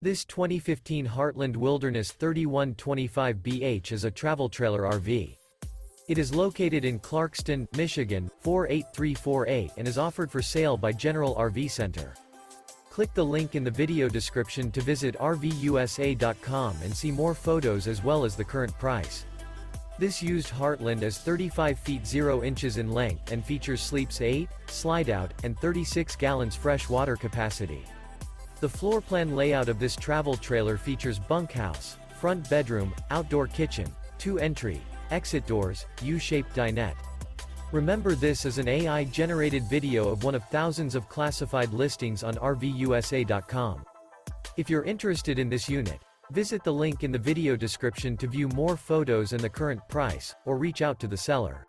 This 2015 Heartland Wilderness 3125BH is a travel trailer RV. It is located in Clarkston, Michigan, 48348 and is offered for sale by General RV Center. Click the link in the video description to visit RVUSA.com and see more photos as well as the current price. This used Heartland is 35 feet 0 inches in length and features sleeps 8, Slideout, and 36 gallons fresh water capacity. The floor plan layout of this travel trailer features bunkhouse, front bedroom, outdoor kitchen, 2 entry, exit doors, U-shaped dinette. Remember, this is an AI-generated video of one of thousands of classified listings on RVUSA.com. If you're interested in this unit, visit the link in the video description to view more photos and the current price, or reach out to the seller.